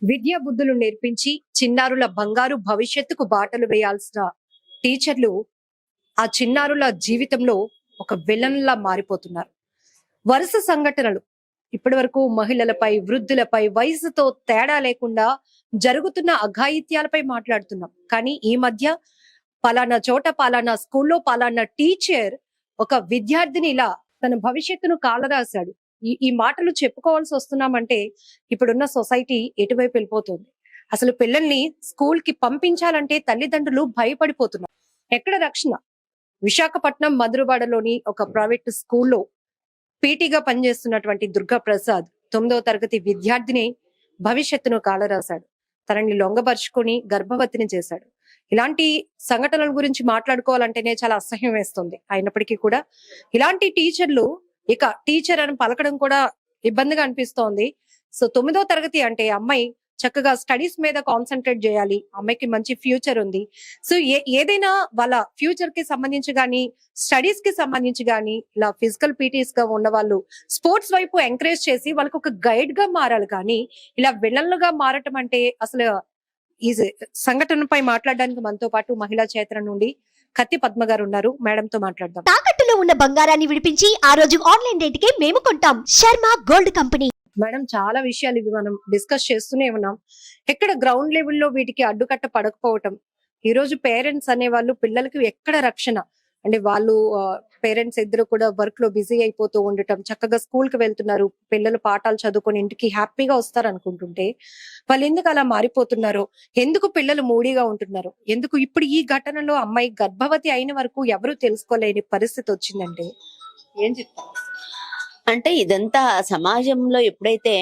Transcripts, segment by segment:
విద్యా బుద్ధులు నేర్పించి చిన్నారుల బంగారు భవిష్యత్తుకు బాటలు వేయాల్సిన టీచర్లు ఆ చిన్నారుల జీవితంలో ఒక విలన్లా మారిపోతున్నారు. వరుస సంఘటనలు ఇప్పటి వరకు మహిళలపై, వృద్ధులపై వయసుతో తేడా లేకుండా జరుగుతున్న అఘాయిత్యాలపై మాట్లాడుతున్నాం. కానీ ఈ మధ్య పలానా చోట పలానా స్కూల్లో పలానా టీచర్ ఒక విద్యార్థిని ఇలా తన భవిష్యత్తును కాలరాశాడు. ఈ మాటలు చెప్పుకోవాల్సి వస్తున్నామంటే ఇప్పుడున్న సొసైటీ ఎటువైపు వెళ్ళిపోతుంది. అసలు పిల్లల్ని స్కూల్ కి పంపించాలంటే తల్లిదండ్రులు భయపడిపోతున్నారు. ఎక్కడ రక్షణ? విశాఖపట్నం మధురవాడలోని ఒక ప్రైవేట్ స్కూల్లో పీటీగా పనిచేస్తున్నటువంటి దుర్గా ప్రసాద్ 9వ తరగతి విద్యార్థిని భవిష్యత్తును కాలరాశాడు. తనని లొంగపరుచుకొని గర్భవతిని చేశాడు. ఇలాంటి సంఘటనల గురించి మాట్లాడుకోవాలంటేనే చాలా అసహ్యం వేస్తుంది. అయినప్పటికీ కూడా ఇలాంటి టీచర్లు ఇక టీచర్ అని పలకడం కూడా ఇబ్బందిగా అనిపిస్తోంది. సో 9వ తరగతి అంటే అమ్మాయి చక్కగా స్టడీస్ మీద కాన్సన్ట్రేట్ చేయాలి. అమ్మాయికి మంచి ఫ్యూచర్ ఉంది. సో ఏదైనా వాళ్ళ ఫ్యూచర్ కి సంబంధించి గానీ, స్టడీస్ కి సంబంధించి గానీ, ఇలా ఫిజికల్ పీటీస్ గా ఉన్న వాళ్ళు స్పోర్ట్స్ వైపు ఎంకరేజ్ చేసి వాళ్ళకి ఒక గైడ్ గా మారాలి. కానీ ఇలా విలన్లుగా మారటం అంటే అసలు ఈ సంఘటనపై మాట్లాడడానికి మనతో పాటు మహిళా చేతన నుండి కత్తి పద్మ గారు ఉన్నారు. మేడం తో మాట్లాడదాం. తాకట్టులో ఉన్న బంగారాన్ని విడిపించి ఆ రోజు ఆన్లైన్ రేటుకే మేము కొంటాం. Sharma gold company. మేడం, చాలా విషయాలు ఇవి మనం డిస్కస్ చేస్తూనే ఉన్నాం. ఎక్కడ గ్రౌండ్ లెవెల్లో వీటికి అడ్డుకట్ట పడకపోవటం. ఈ రోజు పేరెంట్స్ అనే వాళ్ళు పిల్లలకి ఎక్కడ రక్షణ అంటే వాళ్ళు పేరెంట్స్ ఇద్దరు కూడా వర్క్ లో బిజీ అయిపోతూ ఉండటం, చక్కగా స్కూల్ కి వెళ్తున్నారు, పిల్లలు పాఠాలు చదువుకొని ఇంటికి హ్యాపీగా వస్తారు అనుకుంటుంటే వాళ్ళు ఎందుకు అలా మారిపోతున్నారు? ఎందుకు పిల్లలు మూడీగా ఉంటున్నారు? ఎందుకు ఇప్పుడు ఈ ఘటనలో అమ్మాయి గర్భవతి అయిన వరకు ఎవరు తెలుసుకోలేని పరిస్థితి వచ్చిందంటే ఏం చెప్తారు? అంటే ఇదంతా సమాజంలో ఎప్పుడైతే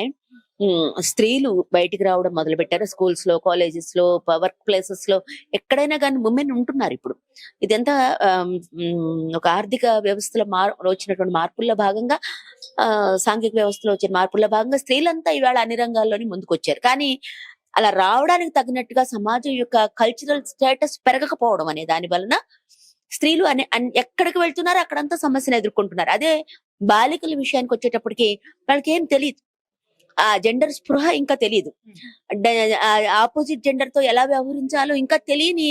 స్త్రీలు బయటికి రావడం మొదలు పెట్టారు, స్కూల్స్ లో, కాలేజెస్ లో, వర్క్ ప్లేసెస్ లో ఎక్కడైనా కానీ ఉమెన్ ఉంటున్నారు. ఇప్పుడు ఇదంతా ఒక ఆర్థిక వ్యవస్థలో వచ్చినటువంటి మార్పుల్లో భాగంగా, సాంఘిక వ్యవస్థలో వచ్చిన మార్పుల్లో భాగంగా స్త్రీలంతా ఇవాళ అన్ని రంగాల్లోని ముందుకు వచ్చారు. కానీ అలా రావడానికి తగినట్టుగా సమాజం యొక్క కల్చరల్ స్టేటస్ పెరగకపోవడం అనే దాని వలన స్త్రీలు ఎక్కడికి వెళ్తున్నారో అక్కడంతా సమస్యను ఎదుర్కొంటున్నారు. అదే బాలికల విషయానికి వచ్చేటప్పటికి వాళ్ళకి ఏం తెలియదు, ఆ జెండర్ స్పృహ ఇంకా తెలియదు, ఆపోజిట్ జెండర్ తో ఎలా వ్యవహరించాలో ఇంకా తెలియని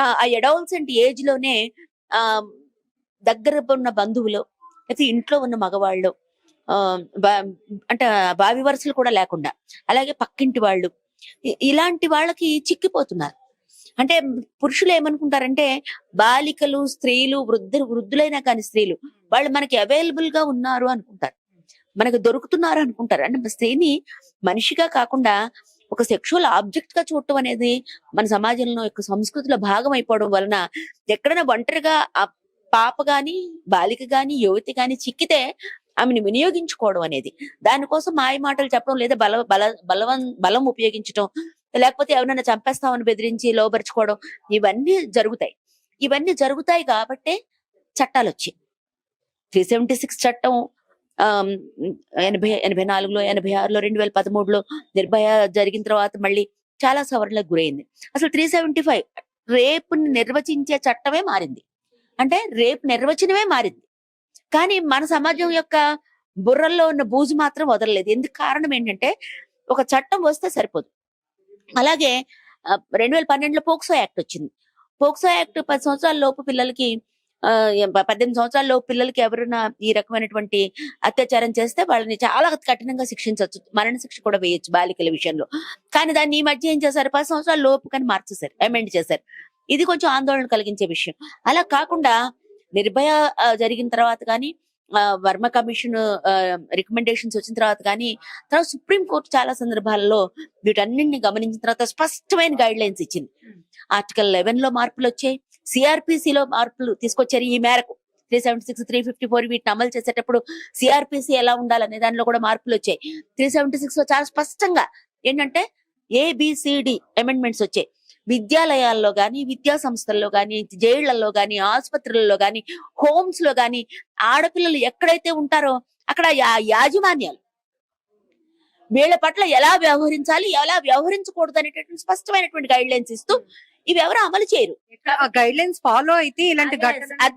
ఆ అడోలసెంట్ ఏజ్ లోనే దగ్గర ఉన్న బంధువులు లేకపోతే ఇంట్లో ఉన్న మగవాళ్ళు, అంటే బావి వరుసలు కూడా లేకుండా, అలాగే పక్కింటి వాళ్ళు, ఇలాంటి వాళ్ళకి చిక్కిపోతున్నారు. అంటే పురుషులు ఏమనుకుంటారంటే బాలికలు, స్త్రీలు, వృద్ధులైనా కానీ స్త్రీలు వాళ్ళు మనకి అవైలబుల్ గా ఉన్నారు అనుకుంటారు, మనకు దొరుకుతున్నారు అనుకుంటారు. అంటే స్త్రీని మనిషిగా కాకుండా ఒక సెక్షువల్ ఆబ్జెక్ట్ గా చూడటం అనేది మన సమాజంలో యొక్క సంస్కృతిలో భాగం అయిపోవడం వలన ఎక్కడైనా ఒంటరిగా ఆ పాప గాని, బాలిక గాని, యువతి గాని చిక్కితే ఆమెను వినియోగించుకోవడం అనేది, దానికోసం మాయ మాటలు చెప్పడం లేదా బలం ఉపయోగించడం, లేకపోతే ఎవరైనా చంపేస్తామని బెదిరించి లోబరుచుకోవడం, ఇవన్నీ జరుగుతాయి కాబట్టే చట్టాలు వచ్చాయి. 376 చట్టం 84లో, 86లో, 2013లో నిర్భయ జరిగిన తర్వాత మళ్ళీ చాలా సవరణలకు గురైంది. అసలు 375 రేపుని నిర్వచించే చట్టమే మారింది. అంటే రేపు నిర్వచనమే మారింది. కానీ మన సమాజం యొక్క బుర్రల్లో ఉన్న బూజు మాత్రం వదలలేదు. ఎందుకు? కారణం ఏంటంటే ఒక చట్టం వస్తే సరిపోదు. అలాగే 2012లో పోక్సో యాక్ట్ వచ్చింది. పోక్సో యాక్ట్ 10 సంవత్సరాల లోపు పిల్లలకి, 18 సంవత్సరాల లోపు పిల్లలకి ఎవరైనా ఈ రకమైనటువంటి అత్యాచారం చేస్తే వాళ్ళని చాలా కఠినంగా శిక్షించవచ్చు, మరణ శిక్ష కూడా వేయొచ్చు బాలికల విషయంలో. కానీ దాన్ని ఈ మధ్య ఏం చేశారు, 10 సంవత్సరాల లోపు కానీ మార్చేశారు, అమెండ్ చేశారు. ఇది కొంచెం ఆందోళన కలిగించే విషయం. అలా కాకుండా నిర్భయ జరిగిన తర్వాత కానీ, వర్మ కమిషన్ రికమెండేషన్స్ వచ్చిన తర్వాత కానీ, తర్వాత సుప్రీం కోర్టు చాలా సందర్భాల్లో వీటన్నింటిని గమనించిన తర్వాత స్పష్టమైన గైడ్ లైన్స్ ఇచ్చింది. ఆర్టికల్ 11లో మార్పులు వచ్చాయి, సిఆర్పిసిలో మార్పులు తీసుకొచ్చారు. ఈ మేరకు 376, 354 వీటిని అమలు చేసేటప్పుడు సిఆర్పిసి ఎలా ఉండాలనే దానిలో కూడా మార్పులు వచ్చాయి. 376 లో చాలా స్పష్టంగా ఏంటంటే ABCD అమెండ్మెంట్స్ వచ్చాయి. విద్యాలయాల్లో గాని, విద్యా సంస్థల్లో గాని, జైళ్లలో గాని, ఆసుపత్రులలో గాని, హోమ్స్ లో గాని ఆడపిల్లలు ఎక్కడైతే ఉంటారో అక్కడ యాజమాన్యాలు వీళ్ళ పట్ల ఎలా వ్యవహరించాలి, ఎలా వ్యవహరించకూడదు అనేటటువంటి స్పష్టమైనటువంటి గైడ్ లైన్స్ ఇస్తూ ఇవి ఎవరు అమలు చేయరు. గైడ్ లైన్స్ ఫాలో అయితే ఇలాంటి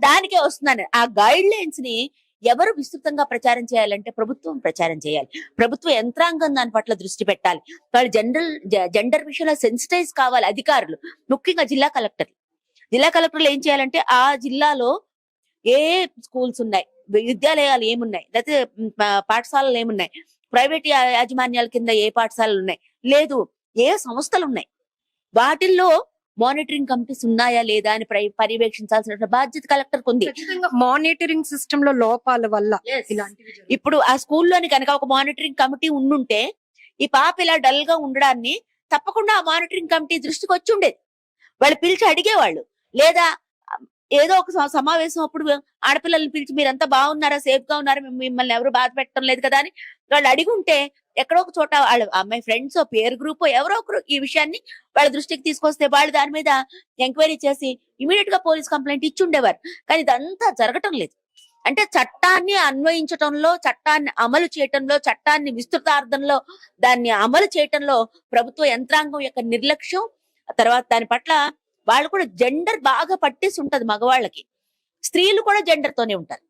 దానికే వస్తున్నాను. ఆ గైడ్ లైన్స్ ని ఎవరు విస్తృతంగా ప్రచారం చేయాలంటే ప్రభుత్వం ప్రచారం చేయాలి. ప్రభుత్వ యంత్రాంగం దాని పట్ల దృష్టి పెట్టాలి. వాళ్ళు జెండర్ విషయంలో సెన్సిటైజ్ కావాలి అధికారులు, ముఖ్యంగా జిల్లా కలెక్టర్లు ఏం చేయాలంటే ఆ జిల్లాలో ఏ స్కూల్స్ ఉన్నాయి, విద్యాలయాలు ఏమున్నాయి, లేకపోతే పాఠశాలలు ఏమున్నాయి, ప్రైవేట్ యాజమాన్యాల కింద ఏ పాఠశాలలు ఉన్నాయి, లేదు ఏ సంస్థలు ఉన్నాయి, వాటిల్లో మానిటరింగ్ కమిటీస్ ఉన్నాయా లేదా అని పర్యవేక్షించాల్సిన బాధ్యత కలెక్టర్ ఉంది. మానిటరింగ్ సిస్టమ్ లో లోపాల వల్ల ఇలాంటివి ఇప్పుడు ఆ స్కూల్లోని కనుక ఒక మానిటరింగ్ కమిటీ ఉండుంటే ఈ పాప ఇలా డల్ గా ఉండడాన్ని తప్పకుండా ఆ మానిటరింగ్ కమిటీ దృష్టికి వచ్చి ఉండేది. వాళ్ళు పిలిచి అడిగేవాళ్ళు. లేదా ఏదో ఒక సమావేశం అప్పుడు ఆడపిల్లల్ని పిలిచి మీరంతా బాగున్నారా, సేఫ్ గా ఉన్నారా, మిమ్మల్ని ఎవరు బాధ పెట్టడం లేదు కదా అని వాళ్ళు అడిగి ఉంటే ఎక్కడో ఒక చోట వాళ్ళ అమ్మాయి ఫ్రెండ్స్ పేరు గ్రూప్ ఎవరో ఒకరు ఈ విషయాన్ని వాళ్ళ దృష్టికి తీసుకొస్తే వాళ్ళు దాని మీద ఎంక్వైరీ చేసి ఇమీడియట్ గా పోలీస్ కంప్లైంట్ ఇచ్చి ఉండేవారు. కానీ ఇదంతా జరగటం లేదు. అంటే చట్టాన్ని అన్వయించటంలో, చట్టాన్ని అమలు చేయటంలో, చట్టాన్ని విస్తృతార్థంలో దాన్ని అమలు చేయటంలో ప్రభుత్వ యంత్రాంగం యొక్క నిర్లక్ష్యం, తర్వాత దాని పట్ల వాళ్ళు కూడా జెండర్ బాగా పట్టేసి ఉంటది మగవాళ్ళకి, స్త్రీలు కూడా జెండర్ తోనే ఉంటారు.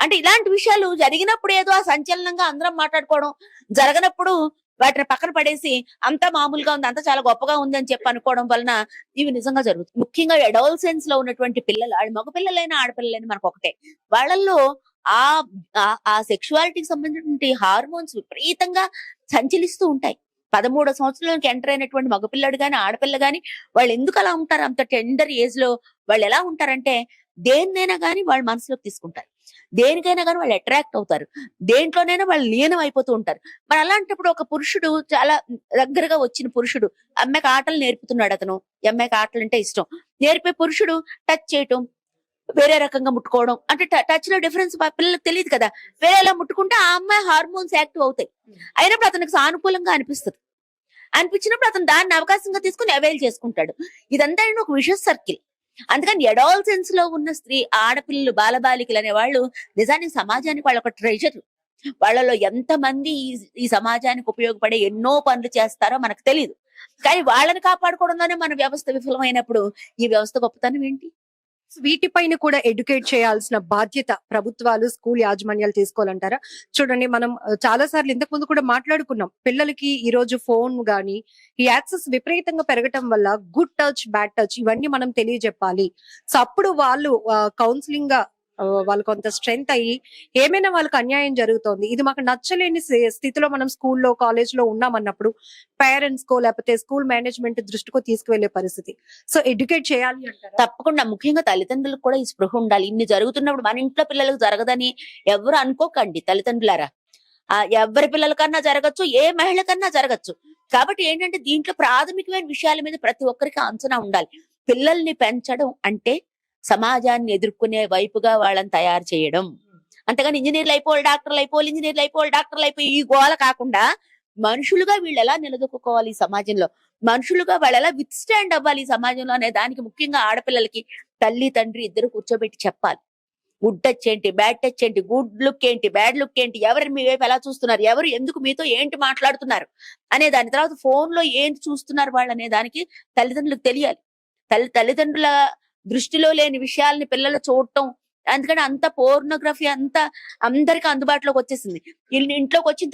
అంటే ఇలాంటి విషయాలు జరిగినప్పుడు ఏదో ఆ సంచలనంగా అందరం మాట్లాడుకోవడం, జరగనప్పుడు వాటిని పక్కన పడేసి అంతా మామూలుగా ఉంది, అంతా చాలా గొప్పగా ఉంది అని చెప్పి అనుకోవడం వలన ఇవి నిజంగా జరుగుతుంది. ముఖ్యంగా అడోలసెన్స్ లో ఉన్నటువంటి పిల్లలు, వాళ్ళు మగపిల్లలైనా ఆడపిల్లలైనా మనకు ఒకటే, వాళ్ళల్లో ఆ సెక్షువాలిటీకి సంబంధించిన హార్మోన్స్ విపరీతంగా సంచలిస్తూ ఉంటాయి. 13 సంవత్సరాలకి ఎంటర్ అయినటువంటి మగపిల్లడు గాని ఆడపిల్ల గాని వాళ్ళు ఎందుకు అలా ఉంటారు, అంత టెండర్ ఏజ్ లో వాళ్ళు ఎలా ఉంటారంటే దేన్నైనా గానీ వాళ్ళు మనసులోకి తీసుకుంటారు, దేనికైనా కానీ వాళ్ళు అట్రాక్ట్ అవుతారు, దేంట్లోనైనా వాళ్ళు లీనం అయిపోతూ ఉంటారు. మరి అలాంటప్పుడు ఒక పురుషుడు, చాలా దగ్గరగా వచ్చిన పురుషుడు అమ్మాయికి ఆటలు నేర్పుతున్నాడు, అతను అమ్మాయికి ఆటలు అంటే ఇష్టం, నేర్పే పురుషుడు టచ్ చేయటం, వేరే రకంగా ముట్టుకోవడం, అంటే టచ్ లో డిఫరెన్స్ పిల్లలకు తెలియదు కదా, వేరేలా ముట్టుకుంటే ఆ అమ్మాయి హార్మోన్స్ యాక్టివ్ అవుతాయి. అయినప్పుడు అతనికి సానుకూలంగా అనిపించినప్పుడు అతను దాన్ని అవకాశంగా తీసుకుని అవైల్ చేసుకుంటాడు. ఇదంతా ఒక విషస్ సర్కిల్. అందుకని అడాలసెన్స్ లో ఉన్న స్త్రీ, ఆడపిల్లలు, బాలబాలికలు అనే వాళ్ళు నిజానికి సమాజానికి వాళ్ళ ఒక ట్రెజర్. వాళ్ళలో ఎంతమంది ఈ సమాజానికి ఉపయోగపడే ఎన్నో పనులు చేస్తారో మనకు తెలియదు. కానీ వాళ్ళని కాపాడుకోవడంలోనే మన వ్యవస్థ విఫలమైనప్పుడు ఈ వ్యవస్థ గొప్పతనం ఏంటి? వీటిపైన కూడా ఎడ్యుకేట్ చేయాల్సిన బాధ్యత ప్రభుత్వాలు, స్కూల్ యాజమాన్యాలు తీసుకోవాలంటారా? చూడండి, మనం చాలా సార్లు ఇంతకు ముందు కూడా మాట్లాడుకున్నాం, పిల్లలకి ఈ రోజు ఫోన్ గానీ ఈ యాక్సెస్ విపరీతంగా పెరగటం వల్ల గుడ్ టచ్, బ్యాడ్ టచ్ ఇవన్నీ మనం తెలియజెప్పాలి. సో అప్పుడు వాళ్ళు కౌన్సిలింగ్ గా వాళ్ళు కొంత స్ట్రెంగ్త్ అయ్యి ఏమైనా వాళ్ళకి అన్యాయం జరుగుతోంది, ఇది మాకు నచ్చలేని స్థితిలో మనం స్కూల్లో, కాలేజ్ లో ఉన్నామన్నప్పుడు పేరెంట్స్ కో లేకపోతే స్కూల్ మేనేజ్మెంట్ దృష్టికో తీసుకువెళ్లే పరిస్థితి. సో ఎడ్యుకేట్ చేయాలి అంటారా? తప్పకుండా. ముఖ్యంగా తల్లిదండ్రులకు కూడా ఈ స్పృహ ఉండాలి. ఇన్ని జరుగుతున్నప్పుడు మన ఇంట్లో పిల్లలకు జరగదని ఎవరు అనుకోకండి తల్లిదండ్రులారా. ఎవరి పిల్లలకన్నా జరగచ్చు, ఏ మహిళకన్నా జరగచ్చు. కాబట్టి ఏంటంటే దీంట్లో ప్రాథమికమైన విషయాల మీద ప్రతి ఒక్కరికి అంచనా ఉండాలి. పిల్లల్ని పెంచడం అంటే సమాజాన్ని ఎదుర్కొనే వైపుగా వాళ్ళని తయారు చేయడం. అంతేగాని ఇంజనీర్లు అయిపోవాలి, డాక్టర్లు అయిపోవాలి, ఇంజనీర్లు అయిపోవాలి, డాక్టర్లు అయిపోయి ఈ గోల కాకుండా మనుషులుగా వీళ్ళు ఎలా నిలదొక్కుకోవాలి ఈ సమాజంలో, మనుషులుగా వాళ్ళు ఎలా విత్ స్టాండ్ అవ్వాలి ఈ సమాజంలో అనే దానికి ముఖ్యంగా ఆడపిల్లలకి తల్లి తండ్రి ఇద్దరు కూర్చోబెట్టి చెప్పాలి. గుడ్ టచ్ ఏంటి, బ్యాడ్ టచ్ ఏంటి, గుడ్ లుక్ ఏంటి, బ్యాడ్ లుక్ ఏంటి, ఎవరు మీ వైపు ఎలా చూస్తున్నారు, ఎవరు ఎందుకు మీతో ఏంటి మాట్లాడుతున్నారు అనే దాని, తర్వాత ఫోన్ లో ఏంటి చూస్తున్నారు వాళ్ళు అనే దానికి తల్లిదండ్రులకు తెలియాలి. తల్లిదండ్రుల దృష్టిలో లేని విషయాల్ని పిల్లలు చూడటం, అందుకని అంత పోర్నోగ్రఫీ అంతా అందరికి అందుబాటులోకి వచ్చేసింది. ఇంటికి వచ్చిన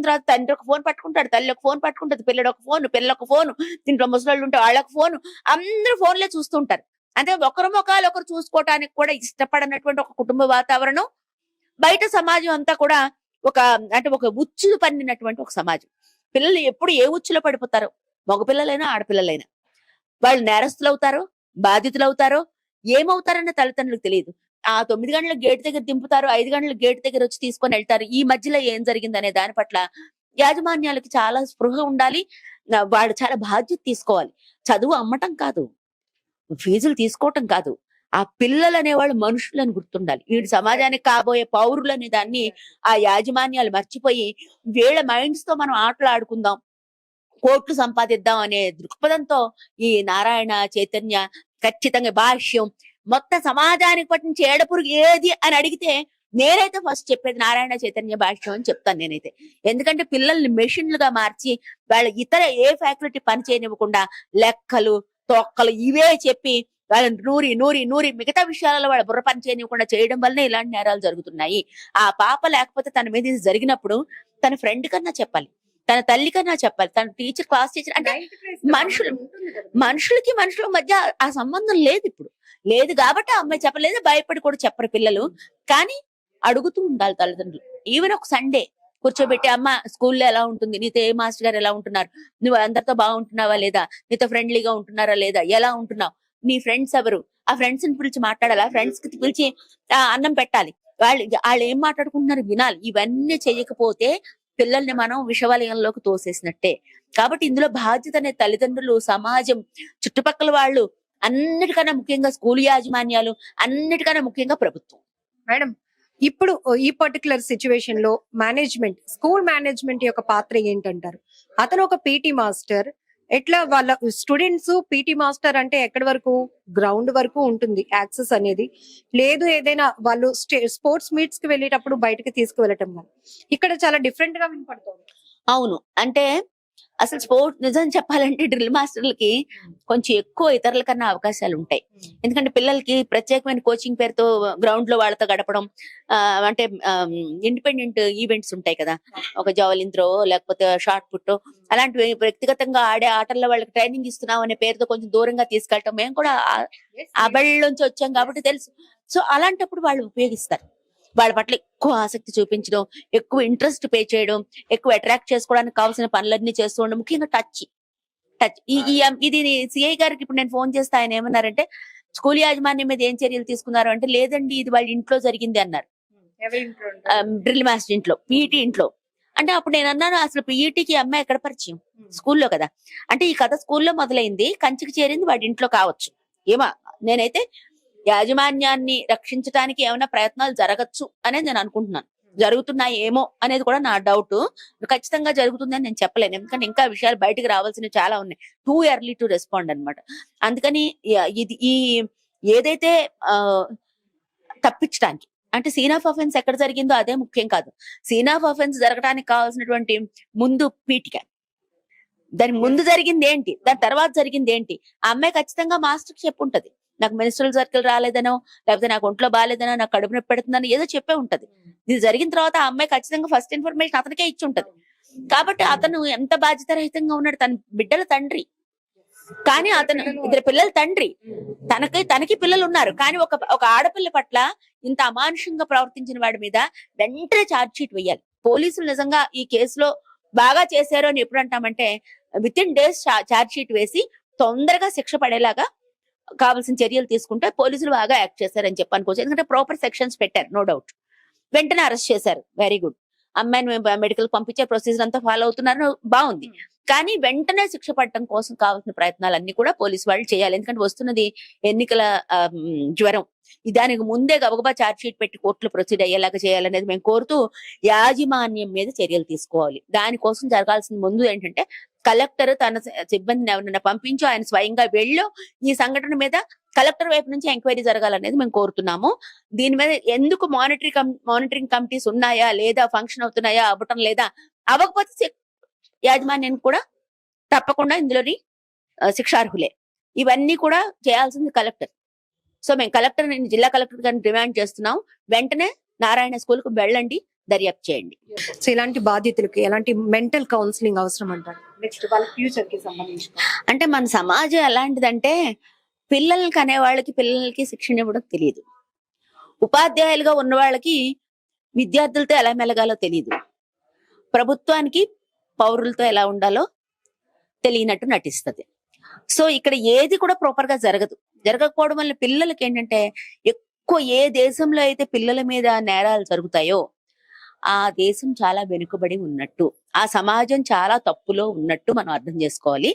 తర్వాత తండ్రి ఒక ఫోన్ పట్టుకుంటాడు, తల్లి ఒక ఫోన్ పట్టుకుంటది, పిల్లడు ఒక ఫోన్, పిల్లలకు ఫోన్, దీంట్లో ముసలాళ్ళు ఉంటే వాళ్ళకి ఫోన్, అందరూ ఫోన్లే చూస్తుంటారు. అంటే ఒకరు ముఖాలు ఒకరు చూసుకోవటానికి కూడా ఇష్టపడనటువంటి ఒక కుటుంబ వాతావరణం, బయట సమాజం అంతా కూడా ఒక ఉచ్చు పన్నినటువంటి ఒక సమాజం. పిల్లలు ఎప్పుడు ఏ ఉచ్చులో పడిపోతారో, మగపిల్లలైనా ఆడపిల్లలైనా, వాళ్ళు నేరస్తులు అవుతారో, బాధితులు అవుతారో, ఏమవుతారన్న తల్లిదండ్రులకు తెలియదు. 9 గంటల గేట్ దగ్గర దింపుతారు, 5 గంటల గేట్ దగ్గర వచ్చి తీసుకొని వెళ్తారు. ఈ మధ్యలో ఏం జరిగింది అనే దాని పట్ల యాజమాన్యాలకి చాలా స్పృహ ఉండాలి. వాళ్ళు చాలా బాధ్యత తీసుకోవాలి. చదువు అమ్మటం కాదు, ఫీజులు తీసుకోవటం కాదు, ఆ పిల్లలు అనేవాళ్ళు మనుషులని గుర్తుండాలి. వీడి సమాజానికి కాబోయే పౌరులు అనే దాన్ని ఆ యాజమాన్యాలు మర్చిపోయి వీళ్ళ మైండ్స్ తో మనం ఆటలు ఆడుకుందాం, కోట్లు సంపాదిద్దాం అనే దృక్పథంతో ఈ నారాయణ చైతన్య ఖచ్చితంగా భాష్యం మొత్తం సమాజానికి పట్టించి ఏడపురుగు ఏది అని అడిగితే నేనైతే ఫస్ట్ చెప్పేది నారాయణ చైతన్య భాష్యం అని చెప్తాను నేనైతే. ఎందుకంటే పిల్లల్ని మెషిన్లుగా మార్చి వాళ్ళ ఇతర ఏ ఫ్యాకల్టీ పని చేయనివ్వకుండా లెక్కలు, తొక్కలు ఇవే చెప్పి వాళ్ళని నూరి నూరి నూరి మిగతా విషయాలలో వాళ్ళ బుర్ర పని చేయనివ్వకుండా చేయడం వల్లనే ఇలాంటి నేరాలు జరుగుతున్నాయి. ఆ పాప లేకపోతే తన మీద ఇది జరిగినప్పుడు తన ఫ్రెండ్ కన్నా చెప్పాలి, తన తల్లి కన్నా చెప్పాలి, తన టీచర్, క్లాస్ టీచర్. అంటే మనుషులకి మనుషుల మధ్య ఆ సంబంధం లేదు ఇప్పుడు, లేదు కాబట్టి ఆ అమ్మాయి చెప్పలేదు, భయపడి కూడా చెప్పరు పిల్లలు. కానీ అడుగుతూ ఉండాలి తల్లిదండ్రులు. ఈవెన్ ఒక సండే కూర్చోబెట్టి, అమ్మ స్కూల్లో ఎలా ఉంటుంది, నీతో ఏ మాస్టర్ గారు ఎలా ఉంటున్నారు, నువ్వు అందరితో బాగుంటున్నావా లేదా, నీతో ఫ్రెండ్లీగా ఉంటున్నారా లేదా, ఎలా ఉంటున్నావు, నీ ఫ్రెండ్స్ ఎవరు, ఆ ఫ్రెండ్స్ ని పిలిచి మాట్లాడాలి, ఆ ఫ్రెండ్స్ కి పిలిచి అన్నం పెట్టాలి, వాళ్ళు ఏం మాట్లాడుకుంటున్నారు వినాలి. ఇవన్నీ చేయకపోతే పిల్లల్ని మనం విషవలయంలోకి తోసేసినట్టే. కాబట్టి ఇందులో బాధ్యత అనే తల్లిదండ్రులు, సమాజం, చుట్టుపక్కల వాళ్ళు, అన్నిటికన్నా ముఖ్యంగా స్కూల్ యాజమాన్యాలు, అన్నిటికన్నా ముఖ్యంగా ప్రభుత్వం. మేడం, ఇప్పుడు ఈ పర్టికులర్ సిచ్యువేషన్ లో మేనేజ్మెంట్, స్కూల్ మేనేజ్మెంట్ యొక్క పాత్ర ఏంటంటారు? అతను ఒక పీటీ మాస్టర్, ఎట్లా వాళ్ళ స్టూడెంట్స్ పీటీ మాస్టర్ అంటే ఎక్కడి వరకు, గ్రౌండ్ వరకు ఉంటుంది యాక్సెస్ అనేది, లేదు ఏదైనా వాళ్ళు స్పోర్ట్స్ మీట్స్ కి వెళ్ళేటప్పుడు బయటకి తీసుకువెళ్ళటం కానీ ఇక్కడ చాలా డిఫరెంట్ గా వినపడుతుంది. అవును, అంటే అసలు స్పోర్ట్ నిజం చెప్పాలంటే డ్రిల్ మాస్టర్లకి కొంచెం ఎక్కువ ఇతరుల కన్నా అవకాశాలు ఉంటాయి. ఎందుకంటే పిల్లలకి ప్రత్యేకమైన కోచింగ్ పేరుతో గ్రౌండ్ లో వాళ్ళతో గడపడం, అంటే ఇండిపెండెంట్ ఈవెంట్స్ ఉంటాయి కదా, ఒక జావలిన్ త్రో లేకపోతే షార్ట్ పుట్, అలాంటివి వ్యక్తిగతంగా ఆడే ఆటల్లో వాళ్ళకి ట్రైనింగ్ ఇస్తున్నాం అనే పేరుతో కొంచెం దూరంగా తీసుకెళ్ళటం. మేము కూడా ఆ బళ్ళలోంచి వచ్చాం కాబట్టి తెలుసు. సో అలాంటప్పుడు వాళ్ళు ఉపయోగిస్తారు, వాళ్ళ పట్ల ఎక్కువ ఆసక్తి చూపించడం, ఎక్కువ ఇంట్రెస్ట్ పే చేయడం, ఎక్కువ అట్రాక్ట్ చేసుకోవడానికి కావాల్సిన పనులన్నీ చేస్తూ ఉండడం, ముఖ్యంగా టచ్. ఇది సిఐ గారికి ఇప్పుడు నేను ఫోన్ చేస్తే ఆయన ఏమన్నారంటే, స్కూల్ యాజమాన్యం మీద ఏం చర్యలు తీసుకున్నారు అంటే, లేదండి ఇది వాళ్ళ ఇంట్లో జరిగింది అన్నారు. డ్రిల్ మాస్టర్ ఇంట్లో, పీఈటీ ఇంట్లో. అంటే అప్పుడు నేను అన్నాను, అసలు పీఈటీకి అమ్మాయి ఎక్కడ పరిచయం, స్కూల్లో కదా. అంటే ఈ కథ స్కూల్లో మొదలైంది, కంచికి చేరింది వాడి ఇంట్లో కావచ్చు. ఏమా నేనైతే యాజమాన్యాన్ని రక్షించడానికి ఏమైనా ప్రయత్నాలు జరగచ్చు అనేది నేను అనుకుంటున్నాను. జరుగుతున్నాయి ఏమో అనేది కూడా నా డౌట్. ఖచ్చితంగా జరుగుతుందని నేను చెప్పలేను, ఎందుకంటే ఇంకా విషయాలు బయటకు రావాల్సినవి చాలా ఉన్నాయి. టూ ఎర్లీ టు రెస్పాండ్ అనమాట. అందుకని ఇది ఈ ఏదైతే తప్పించడానికి, అంటే సీన్ ఆఫ్ అఫెన్స్ ఎక్కడ జరిగిందో అదే ముఖ్యం కాదు. సీన్ ఆఫ్ అఫెన్స్ జరగడానికి కావాల్సినటువంటి ముందు పీటిక, దాని ముందు జరిగింది ఏంటి, దాని తర్వాత జరిగింది ఏంటి, ఆ అమ్మాయి ఖచ్చితంగా మాస్టర్కి చెప్పుంటది. నాకు మెన్స్ట్రువల్ సర్కిల్ రాలేదనో, లేకపోతే నాకు ఒంట్లో బాగాలేదనో, నాకు కడుపు నొప్పి పెడుతుందని ఏదో చెప్పే ఉంటది. ఇది జరిగిన తర్వాత ఆ అమ్మాయి ఖచ్చితంగా ఫస్ట్ ఇన్ఫర్మేషన్ అతనికే ఇచ్చి ఉంటది. కాబట్టి అతను ఎంత బాధ్యతారహితంగా ఉన్నాడు, తన బిడ్డల తండ్రి. కానీ అతను ఇద్దరు పిల్లల తండ్రి, తనకి పిల్లలు ఉన్నారు. కానీ ఒక ఆడపిల్ల పట్ల ఇంత అమానుషంగా ప్రవర్తించిన వాడి మీద వెంటనే ఛార్జ్ షీట్ వేయాలి. పోలీసులు నిజంగా ఈ కేసులో బాగా చేశారు అని ఎప్పుడు అంటామంటే, within days charge sheet వేసి తొందరగా శిక్ష పడేలాగా కావాల్సిన చర్యలు తీసుకుంటే పోలీసులు బాగా యాక్ట్ చేశారని చెప్పి అనుకోవచ్చు. ఎందుకంటే ప్రాపర్ సెక్షన్స్ పెట్టారు, నో డౌట్. వెంటనే అరెస్ట్ చేశారు, వెరీ గుడ్. అమ్మాయిని మెడికల్ పంపించే ప్రొసీజర్ అంతా ఫాలో అవుతున్నారు, బాగుంది. కానీ వెంటనే శిక్ష పడటం కోసం కావాల్సిన ప్రయత్నాలన్నీ కూడా పోలీసు వాళ్ళు చేయాలి. ఎందుకంటే వస్తున్నది ఎన్నికల జ్వరం, దానికి ముందే గబగబా ఛార్జ్ షీట్ పెట్టి కోర్టులో ప్రొసీడ్ అయ్యేలాగా చేయాలనేది మేము కోరుతూ, యాజమాన్యం మీద చర్యలు తీసుకోవాలి. దానికోసం జరగాల్సిన ముందు ఏంటంటే, కలెక్టర్ తన సిబ్బందిని ఎవరైనా పంపించో, ఆయన స్వయంగా వెళ్ళో ఈ సంఘటన మీద కలెక్టర్ వైపు నుంచి ఎంక్వైరీ జరగాలనేది మేము కోరుతున్నాము. దీని మీద ఎందుకు మానిటరింగ్ కమిటీస్ ఉన్నాయా లేదా, ఫంక్షన్ అవుతున్నాయా, అవ్వటం లేదా, అవ్వకపోతే యాజమాన్యానికి కూడా తప్పకుండా ఇందులోని శిక్షార్హులే. ఇవన్నీ కూడా చేయాల్సింది కలెక్టర్. సో మేము జిల్లా కలెక్టర్ గారిని డిమాండ్ చేస్తున్నాం, వెంటనే నారాయణ స్కూల్ కు వెళ్ళండి, దర్యాప్తు చేయండి. సో ఇలాంటి బాధితులకి ఎలాంటి మెంటల్ కౌన్సిలింగ్ అవసరం అంటారు, నెక్స్ట్ వాళ్ళ ఫ్యూచర్ కి సంబంధించి? అంటే మన సమాజం ఎలాంటిదంటే, పిల్లలకి అనేవాళ్ళకి పిల్లలకి శిక్షణ ఇవ్వడం తెలియదు, ఉపాధ్యాయులుగా ఉన్న వాళ్ళకి విద్యార్థులతో ఎలా మెలగాలో తెలియదు, ప్రభుత్వానికి పౌరులతో ఎలా ఉండాలో తెలియనట్టు నటిస్తుంది. సో ఇక్కడ ఏది కూడా ప్రాపర్ గా జరగకపోవడం వల్ల పిల్లలకి ఏంటంటే, ఎక్కువ ఏ దేశంలో అయితే పిల్లల మీద నేరాలు జరుగుతాయో ఆ దేశం చాలా వెనుకబడి ఉన్నట్టు, ఆ సమాజం చాలా తప్పులో ఉన్నట్టు మనం అర్థం చేసుకోవాలి.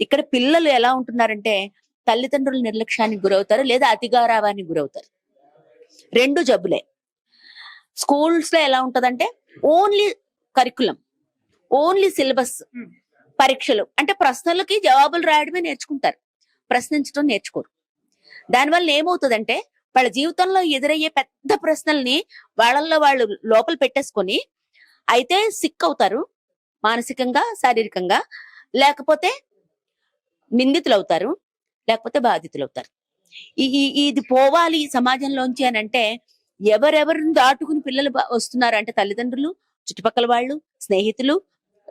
ఇక్కడ పిల్లలు ఎలా ఉంటున్నారంటే, తల్లిదండ్రుల నిర్లక్ష్యానికి గురవుతారు, లేదా అతిగారావానికి గురవుతారు. రెండు జబ్బులే. స్కూల్స్ లో ఎలా ఉంటదంటే, ఓన్లీ కరికులం, ఓన్లీ సిలబస్, పరీక్షలు, అంటే ప్రశ్నలకి జవాబులు రాయడమే నేర్చుకుంటారు, ప్రశ్నించడం నేర్చుకోరు. దానివల్ల ఏమవుతుందంటే, వాళ్ళ జీవితంలో ఎదురయ్యే పెద్ద ప్రశ్నల్ని వాళ్ళల్లో వాళ్ళు లోపల పెట్టేసుకొని అయితే సిక్ అవుతారు, మానసికంగా, శారీరకంగా, లేకపోతే నిందితులు అవుతారు, లేకపోతే బాధితులు అవుతారు. ఇది పోవాలి ఈ సమాజంలోంచి అని అంటే ఎవరెవరిని దాటుకుని పిల్లలు వస్తున్నారు అంటే తల్లిదండ్రులు, చుట్టుపక్కల వాళ్ళు, స్నేహితులు,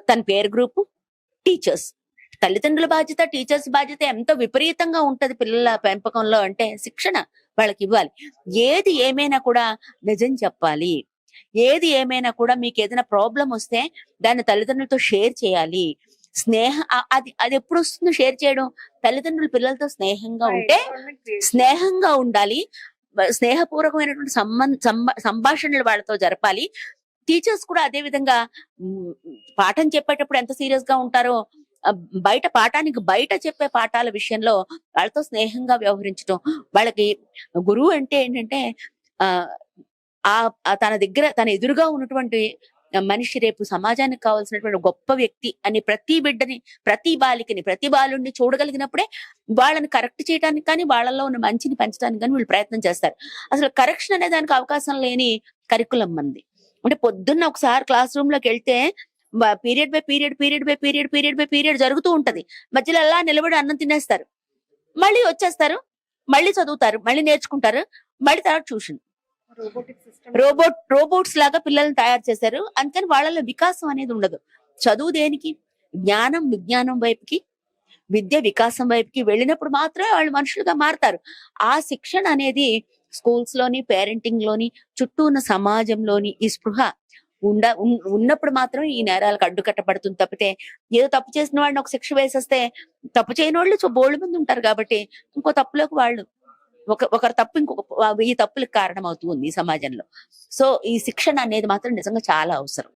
తన పేరు గ్రూపు, టీచర్స్. తల్లిదండ్రుల బాధ్యత, టీచర్స్ బాధ్యత ఎంతో విపరీతంగా ఉంటది పిల్లల పెంపకంలో. అంటే శిక్షణ వాళ్ళకి ఇవ్వాలి. ఏది ఏమైనా కూడా నిజం చెప్పాలి. ఏది ఏమైనా కూడా మీకు ఏదైనా ప్రాబ్లం వస్తే దాన్ని తల్లిదండ్రులతో షేర్ చేయాలి. అది అది ఎప్పుడు వస్తుందో షేర్ చేయడం? తల్లిదండ్రులు పిల్లలతో స్నేహంగా ఉండాలి. స్నేహపూర్వకమైనటువంటి సంభాషణలు వాళ్ళతో జరపాలి. టీచర్స్ కూడా అదే విధంగా పాఠం చెప్పేటప్పుడు ఎంత సీరియస్ గా ఉంటారో పాఠానికి బయట చెప్పే పాఠాల విషయంలో వాళ్ళతో స్నేహంగా వ్యవహరించడం. వాళ్ళకి గురువు అంటే ఏంటంటే తన ఎదురుగా ఉన్నటువంటి మనిషి రేపు సమాజానికి కావాల్సినటువంటి గొప్ప వ్యక్తి అని ప్రతి బిడ్డని, ప్రతి బాలికని, ప్రతి బాలుడిని చూడగలిగినప్పుడే వాళ్ళని కరెక్ట్ చేయడానికి కానీ, వాళ్ళలో ఉన్న మంచిని పెంచడానికి కానీ వీళ్ళు ప్రయత్నం చేస్తారు. అసలు కరెక్షన్ అనే దానికి అవకాశం లేని కరికులం మంది. అంటే పొద్దున్న ఒకసారి క్లాస్ రూమ్ లోకి వెళ్తే పీరియడ్ బై పీరియడ్ జరుగుతూ ఉంటది. మధ్యలో అలా నిలబడి అన్నం తినేస్తారు, మళ్ళీ వచ్చేస్తారు, మళ్ళీ చదువుతారు, మళ్ళీ నేర్చుకుంటారు, మళ్ళీ తర్వాత ట్యూషన్. రోబోట్స్ లాగా పిల్లల్ని తయారు చేశారు. అందుకని వాళ్ళలో వికాసం అనేది ఉండదు. చదువు దేనికి? విజ్ఞానం వైపుకి, విద్య వికాసం వైపుకి వెళ్ళినప్పుడు మాత్రమే వాళ్ళు మనుషులుగా మారుతారు. ఆ శిక్షణ అనేది స్కూల్స్ లోని, పేరెంటింగ్ లోని, చుట్టూ ఉన్న సమాజంలోని ఈ స్పృహ ఉన్నప్పుడు మాత్రమే ఈ నేరాలకు అడ్డుకట్టబడుతుంది. తప్పితే ఏదో తప్పు చేసిన వాళ్ళని ఒక శిక్ష వేసేస్తే తప్పు చేయని వాళ్ళు బోల్డ్ మంది ఉంటారు. కాబట్టి ఇంకో తప్పులోకి వాళ్ళు ఒకరి తప్పు ఇంకొక ఈ తప్పులకు కారణం అవుతుంది ఈ సమాజంలో. సో ఈ శిక్షణ అనేది మాత్రం నిజంగా చాలా అవసరం.